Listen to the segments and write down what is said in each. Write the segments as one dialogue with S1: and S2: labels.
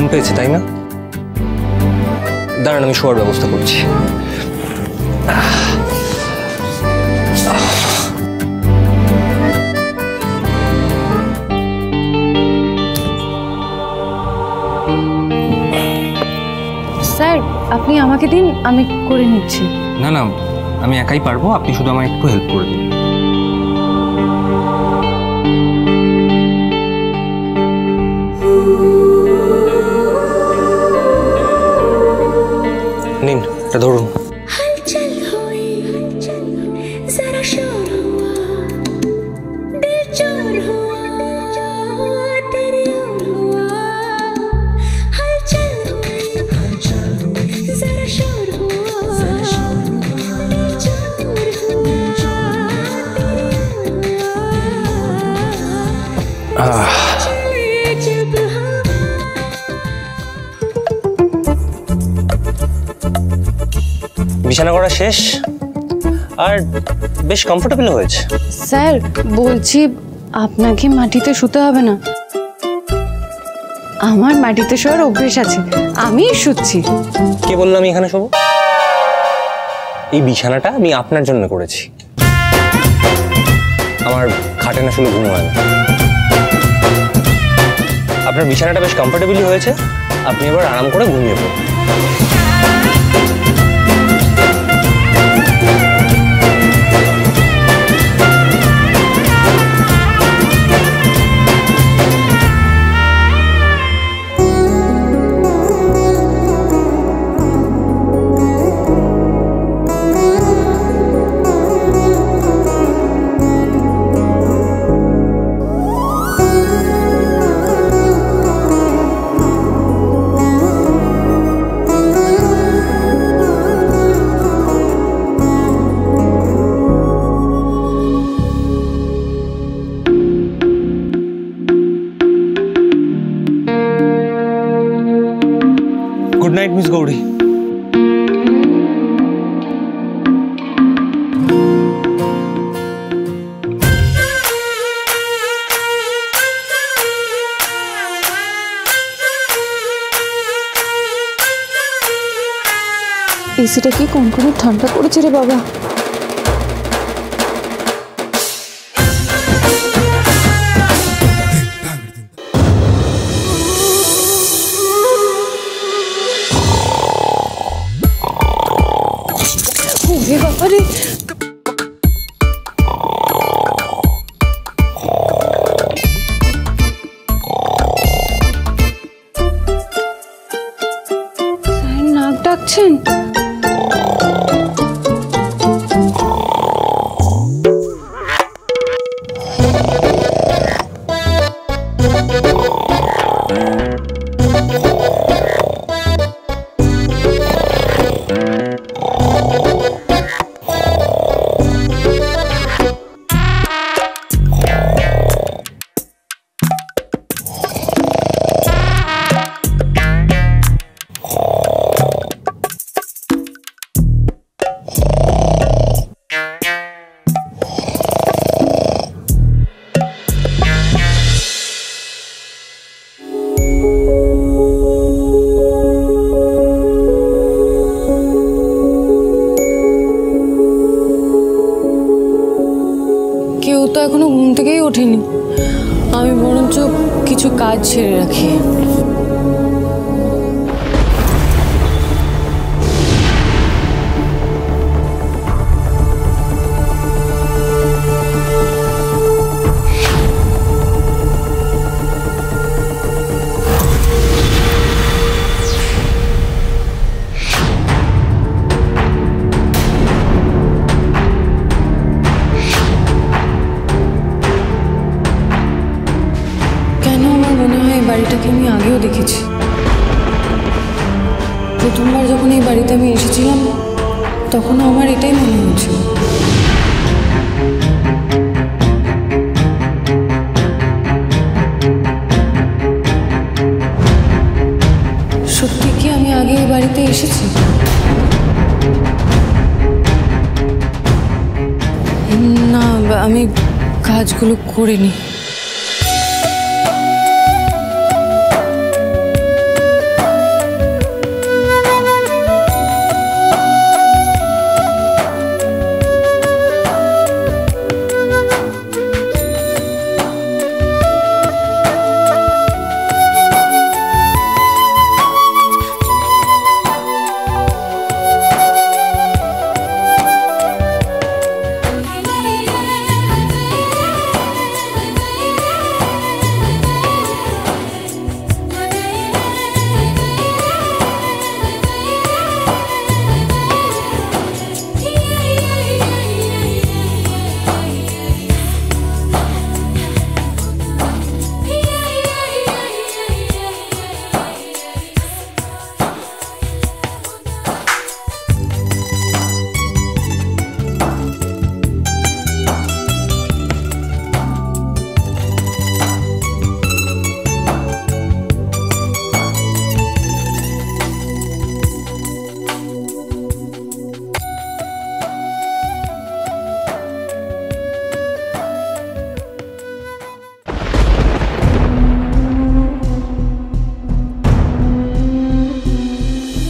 S1: ঘুম পেয়েছে তাই না? দাঁড়ান, আমি শোয়ার ব্যবস্থা করছি।
S2: স্যার, আপনি আমাকে দিন, আমি করে নিচ্ছি।
S1: না না, আমি একাই পারবো, আপনি শুধু আমায় একটু হেল্প করে দিন। নিন, এটা ধরুন। বিছানা করা শেষ আর বেশ কমফোর্টেবল হয়েছে।
S2: স্যার বলছি, আপনাকে মাটিতে শুতে হবে না, আমার মাটিতে শোয়ার অভ্যেস আছে, আমি শুচ্ছি।
S1: কে বললাম আমি এখানে শোবো? এই বিছানাটা আমি আপনার জন্য করেছি, আমার খাটে না শুলে ঘুম হয় না। আপনার বিছানাটা বেশ কমফোর্টেবলি হয়েছে, আপনি এবার আরাম করে ঘুমিয়ে পড়ুন। Good night miss Gouri.
S2: এসিটা কি কোন ঠান্ডা করেছে রে বাবা। বাবারে, নাক ডাকছেন? কেউ তো এখনো ঘুম থেকেই ওঠেনি, আমি বরঞ্চ কিছু কাজ ছেড়ে রাখি। বাড়িটাকে আমি আগেও দেখেছি, প্রথমবার যখন এই বাড়িতে আমি এসেছিলাম তখনও আমার এটাই মনে হয়েছিল। সত্যি কি আমি আগে এই বাড়িতে এসেছি? না, আমি কাজগুলো করিনি।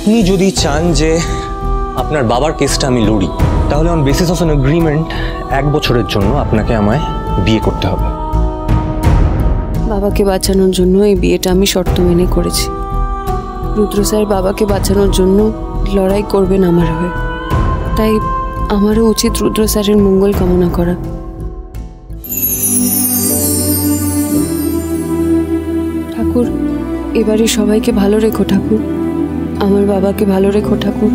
S1: আপনি যদি চান যে আপনার বাবার কেসটা আমি লড়ি, তাহলে on basis of an agreement 1 বছরের জন্য আপনাকে আমায় বিয়ে করতে হবে।
S2: বাবাকে বাঁচানোর জন্য এই বিয়েটা আমি শর্ত মেনে করেছি। রুদ্র স্যার বাবাকে বাঁচানোর জন্য লড়াই করবেন আমার হয়ে, তাই আমারও উচিত রুদ্র স্যারের মঙ্গল কামনা করা। ঠাকুর, এবারে সবাইকে ভালো রেখো ঠাকুর, আমার বাবাকে ভালো রেখো ঠাকুর,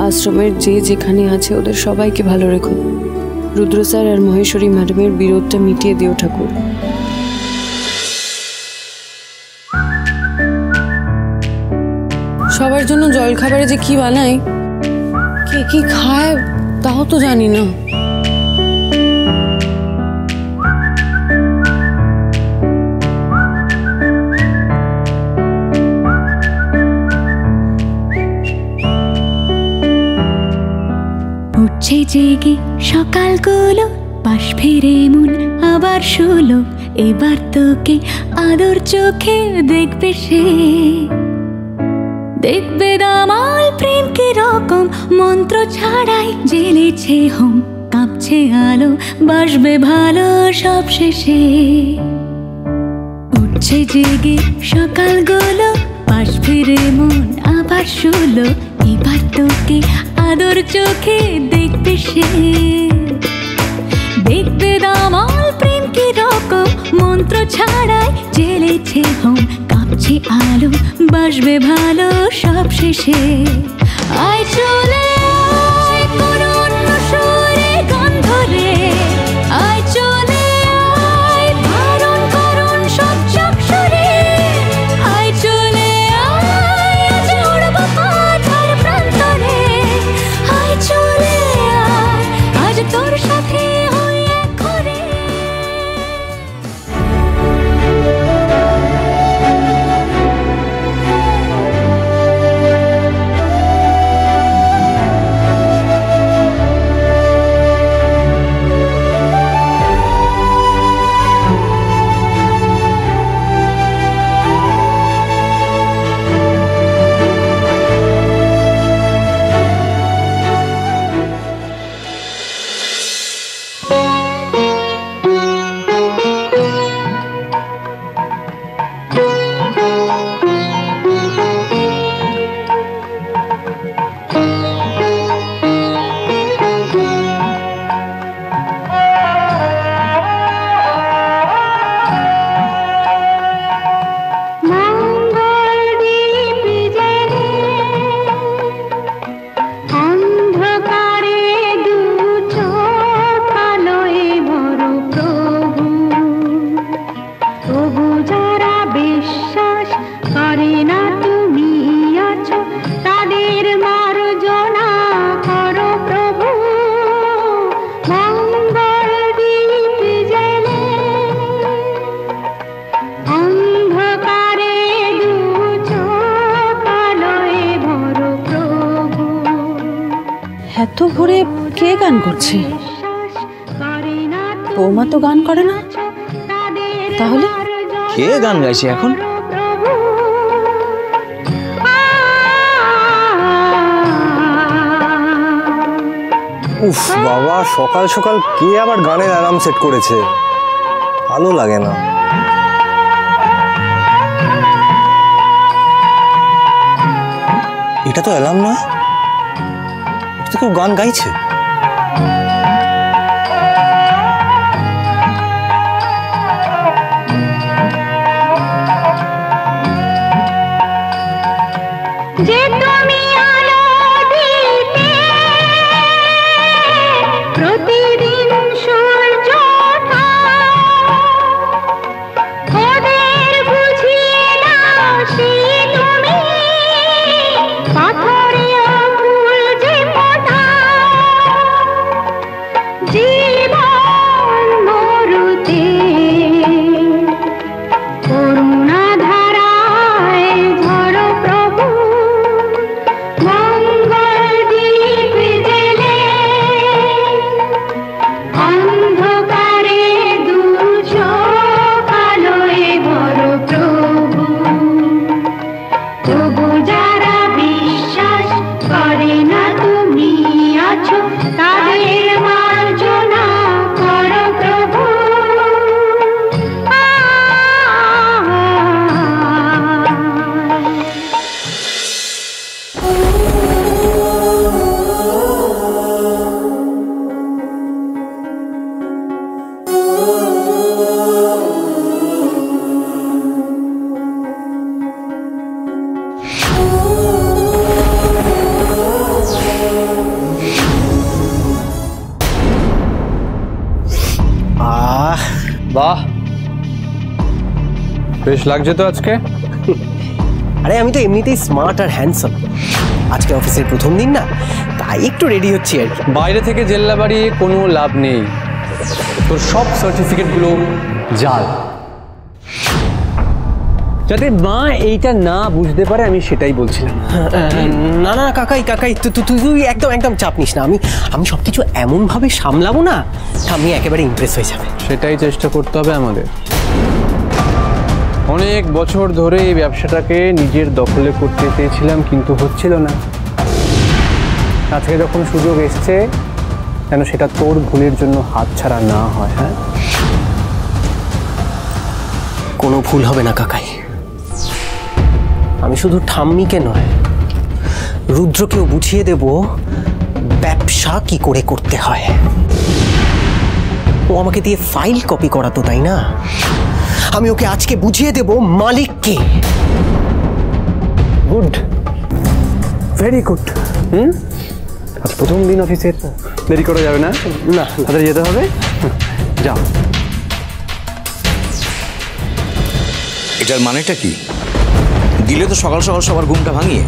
S2: আশ্রমের যে যেখানে আছে ওদের সবাইকে ভালো রেখো। রুদ্র স্যার আর মহেশ্বরী ম্যাডামের বিরোধটা মিটিয়ে দিও ঠাকুর। সবার জন্য জলখাবারে যে কি বানাই, কে কি খায় তাও তো জানি না।
S3: উঠছে জেগে সকালগুলো, পাশ ফিরে মন আবার শুলো, এবার তোকে আদর চোখে দেখবে সে, দেখবে দামাল প্রেম কি রকম, মন্ত্র ছাড়াই জ্বেলেছে হোম, কাঁপছে আলো বাসবে ভালো সব শেষে। উঠছে জেগে সকালগুলো, পাশ ফিরে মন আবার শুলো, এবার তোকে আদর চোখে দেখবে সে, দেখবে দামাল প্রেম কি রকম, মন্ত্র ছাড়াই জ্বেলেছে হোম, কাঁপছে আলো বাসবে ভালো সব শেষে। আয় চলে আয় কোনো অন্য সুরে গান ধরে, আয় চলে আয় ধারণ করুন সব চক্ষুরে, আয় চলে আয় আজ উড়ব পাথার প্রান্তরে, আয় চলে আয় আজ তোর সাথে হই এক ঘরে।
S4: এত ভোরে কে গান করছে? বৌমা তো গান করে না, তাহলে
S5: কে গান গাইছে এখন?
S1: উফ বাবা, সকাল সকাল কে আবার গানের অ্যালার্ম সেট করেছে? ভালো লাগে না। এটা তো অ্যালার্ম না, এটা তো কেউ গান গাইছে। বেশ লাগছে তো আজকে।
S6: আরে আমি তো এমনিতেই স্মার্ট আর হ্যান্ডসাম, আজকে অফিসের প্রথম দিন না, তাই একটু রেডি হচ্ছি আর কি।
S1: বাইরে থেকে জেল্লা বাড়িয়ে কোনো লাভ নেই, তোর সব সার্টিফিকেটগুলো জাল। যাতে মা এইটা না বুঝতে পারে, আমি সেটাই বলছিলাম।
S6: না না কাকাই তুই একদম একদম চাপ নিস না, আমি সবকিছু এমনভাবে সামলাবো না, আমি একেবারে ইমপ্রেস হয়ে যাবে।
S1: সেটাই চেষ্টা করতে হবে আমাদের। অনেক বছর ধরে এই ব্যবসাটাকে নিজের দখলে করতে চেয়েছিলাম, কিন্তু হচ্ছিল না। আজকে যখন সুযোগ এসছে, যেন সেটা তোর ভুলের জন্য হাতছাড়া না হয়। হ্যাঁ,
S6: কোনো ভুল হবে না কাকাই। আমি শুধু ঠাম্মিকে নয়, রুদ্রকেও বুঝিয়ে দেব ব্যবসা কি করে করতে হয়। ও আমাকে দিয়ে ফাইল কপি করাতো, তাই না? আমি ওকে আজকে বুঝিয়ে দেব মালিককে।
S1: Good, very good. আজ প্রথম দিন অফিসের, দেরি করা যাবে না। না, তাদের যেতে হবে। যাও।
S7: এটার মানেটা কি? দিলে তো সকাল সকাল সবার ঘুমটা ভাঙিয়ে।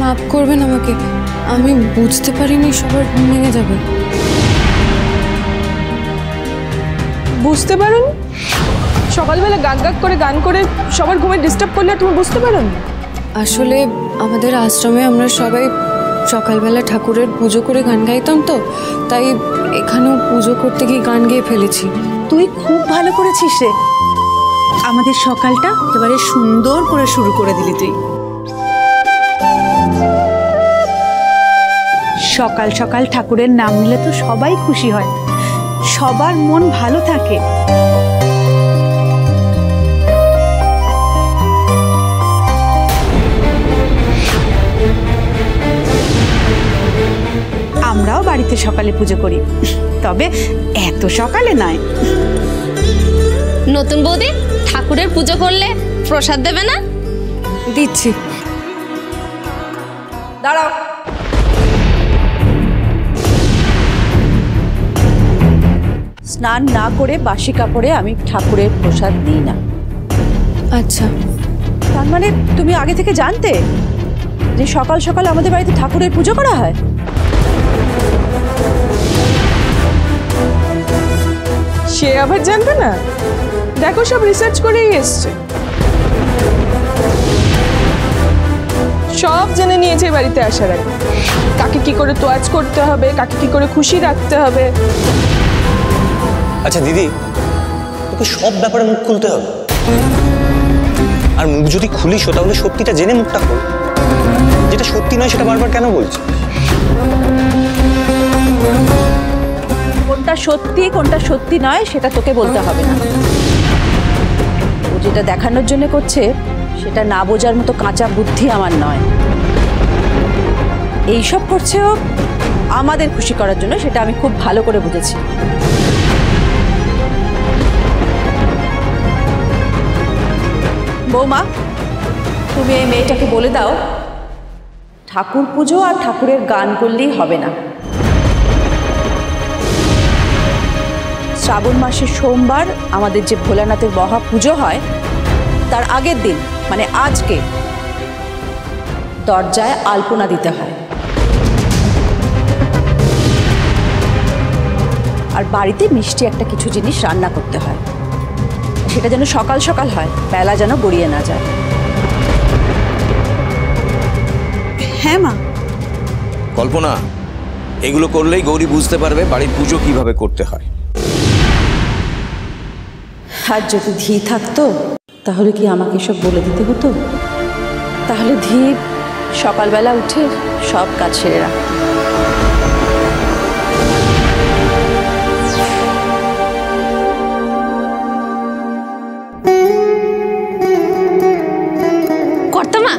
S2: মাফ করবেন আমাকে, আমি বুঝতে পারিনি সবার ঘুম ভেঙে যাবে।
S8: বুঝতে পারুন? সকালবেলা গাক গাক করে গান করে সবার ঘুমে ডিস্টার্ব করলে তুমি বুঝতে পারো না?
S2: আসলে আমাদের আশ্রমে আমরা সবাই সকালবেলা ঠাকুরের পুজো করে গান গাইতাম, তো তাই এখানেও পুজো করতে গিয়ে গান গেয়ে ফেলেছি।
S4: তুই খুব ভালো করেছিস রে, আমাদের সকালটা একেবারে সুন্দর করে শুরু করে দিলি তুই। সকাল সকাল ঠাকুরের নাম নিলে তো সবাই খুশি হয়, সবার মন ভালো থাকে। আমরাও বাড়িতে সকালে পুজো করি, তবে এত সকালে নয়।
S9: নতুন বৌদি, ঠাকুরের পুজো করলে প্রসাদ দেবে না?
S2: দিচ্ছি।
S8: দাঁড়াও,
S4: স্নান না করে বাসি কাপড়ে আমি ঠাকুরের প্রসাদ দিই না।
S2: আচ্ছা,
S4: তার মানে তুমি আগে থেকে জানতে যে সকাল সকাল আমাদের বাড়িতে ঠাকুরের পুজো করা হয়?
S8: সে আবার জানবে না? দেখো, সব রিসার্চ করেই এসছে, সব জেনে নিয়েছে বাড়িতে আসার আগে। কাকে কি করে তোয়াজ করতে হবে, কাকে কি করে খুশি রাখতে হবে।
S1: আচ্ছা দিদি, তোকে সব ব্যাপারে মুখ খুলতে হবে? আর মুখ যদি খুলিস তাহলে সত্যিটা জেনে মুখটা খোল। যেটা সত্যি নয় সেটা বারবার কেন বলছিস?
S4: কোনটা সত্যি কোনটা সত্যি নয় সেটা তোকে বলতে হবে না। ও যেটা দেখানোর জন্য করছে সেটা না বোঝার মতো কাঁচা বুদ্ধি আমার নয়। এইসব করছেও আমাদের খুশি করার জন্য, সেটা আমি খুব ভালো করে বুঝেছি। বৌমা, তুমি এই মেয়েটাকে বলে দাও ঠাকুর পুজো আর ঠাকুরের গান করলেই হবে না। শ্রাবণ মাসের সোমবার আমাদের যে ভোলানাথের মহা পুজো হয়, তার আগের দিন মানে আজকে দরজায় আলপনা দিতে হয়। আর বাড়িতে মিষ্টি একটা কিছু জিনিস রান্না করতে হয়, সেটা যেন সকাল সকাল হয়, বেলা যেন গড়িয়ে না যায়। হ্যাঁ মা।
S7: কল্পনা, এগুলো করলেই গৌরী বুঝতে পারবে বাড়ির পুজো কিভাবে করতে হয়।
S4: আর যদি ধী থাকতো তাহলে কি আমাকে সব বলে দিতে হতো? তাহলে ধী সকালবেলা উঠে সব কাজ সেরে রাখত।
S9: কর্তামা,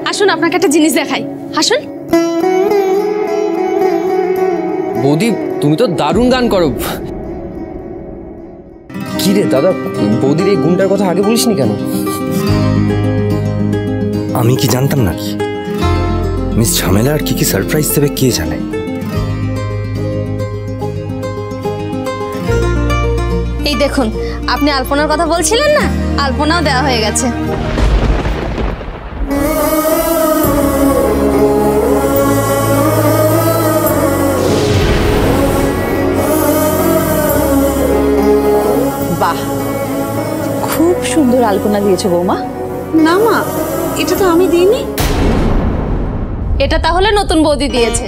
S9: আসুন আপনাকে একটা জিনিস দেখাই, আসুন।
S5: বৌদি, তুমি তো দারুণ গান করো। কি রে দাদা, বৌদির এই গুণটার কথা আগে বলিসনি কেন?
S1: আমি কি জানতাম নাকি? মিস ঝামেলা আর কি সারপ্রাইজ দেবে কে জানে।
S9: এই দেখুন, আপনি আলপনার কথা বলছিলেন না, আলপনাও দেওয়া হয়ে গেছে।
S4: বাহ, খুব সুন্দর আলপনা দিয়েছো বৌমা।
S10: না মা, এটা তো আমি দিইনি।
S9: এটা তাহলে নতুন বৌদি দিয়েছে।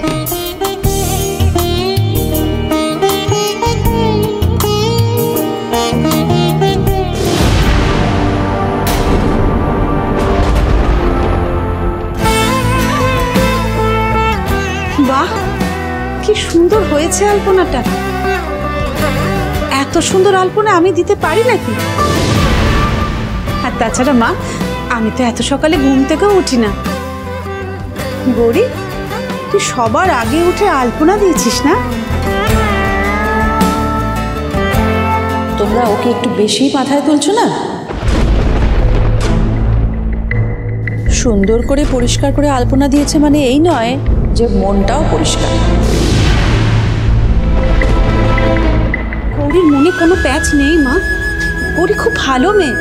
S10: বাহ, কি সুন্দর হয়েছে আলপনাটা। এত সুন্দর আলপনা আমি দিতে পারি নাকি? আর তাছাড়া মা, আমি তো এত সকালে ঘুম থেকেও উঠি না। গৌরী, তুই সবার আগে উঠে আলপনা দিয়েছিস না?
S4: তোমরা ওকে একটু বেশি মাথায় তুলছো না? সুন্দর করে পরিষ্কার করে আলপনা দিয়েছে মানে এই নয় যে মনটাও পরিষ্কার।
S10: গৌরীর মনে কোনো প্যাচ নেই মা, গৌরী খুব ভালো মেয়ে।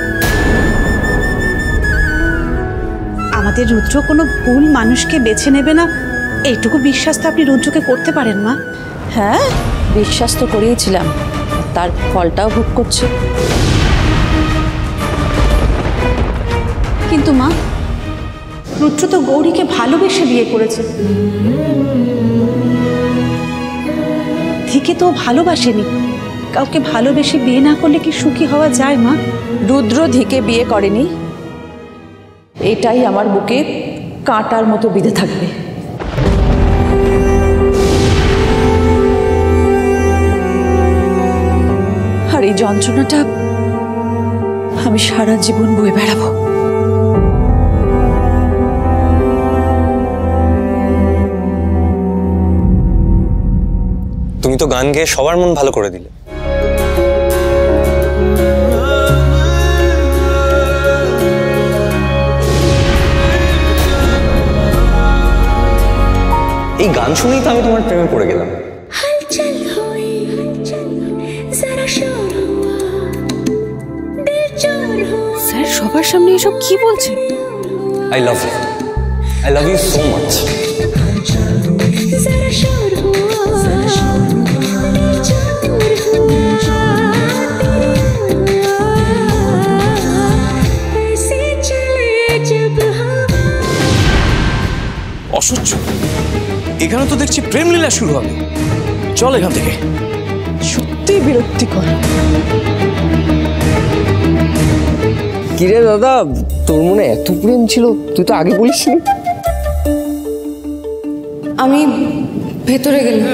S10: আমাদের রুদ্র কোনো ভুল মানুষকে বেছে নেবে না, এইটুকু বিশ্বাস তো আপনি রুদ্রকে করতে পারেন মা।
S4: হ্যাঁ, বিশ্বাস তো করিয়েছিলাম, তার ফলটাও ভোগ করছে।
S10: কিন্তু মা, রুদ্র তো গৌরীকে ভালোবেসে বিয়ে করেছে, থেকে তো ভালোবাসেনি। কাউকে ভালোবেসে বিয়ে না করলে কি সুখী হওয়া যায় মা?
S4: রুদ্র ধিকে বিয়ে করেনি, এটাই আমার বুকে কাঁটার মতো বিঁধে থাকবে। আর এই যন্ত্রণাটা আমি সারা জীবন বয়ে বেড়াবো।
S5: তুমি তো গান গেয়ে সবার মন ভালো করে দিলে। এই গান শুনেই তো আমি তোমার প্রেমে পড়ে গেলাম।
S2: স্যার সবার সামনে এসব কি বলছেন?
S5: I love you, I love you so much.
S7: অসহ্য, এখানে তো দেখছি প্রেম লীলা শুরু হবে। চল এখান থেকে।
S10: সত্যি বিরক্তিকর।
S5: কিরে দাদা, তোর মনে এত প্রেম ছিল, তুই তো আগে বলিসনি।
S2: আমি ভেতরে গেলাম।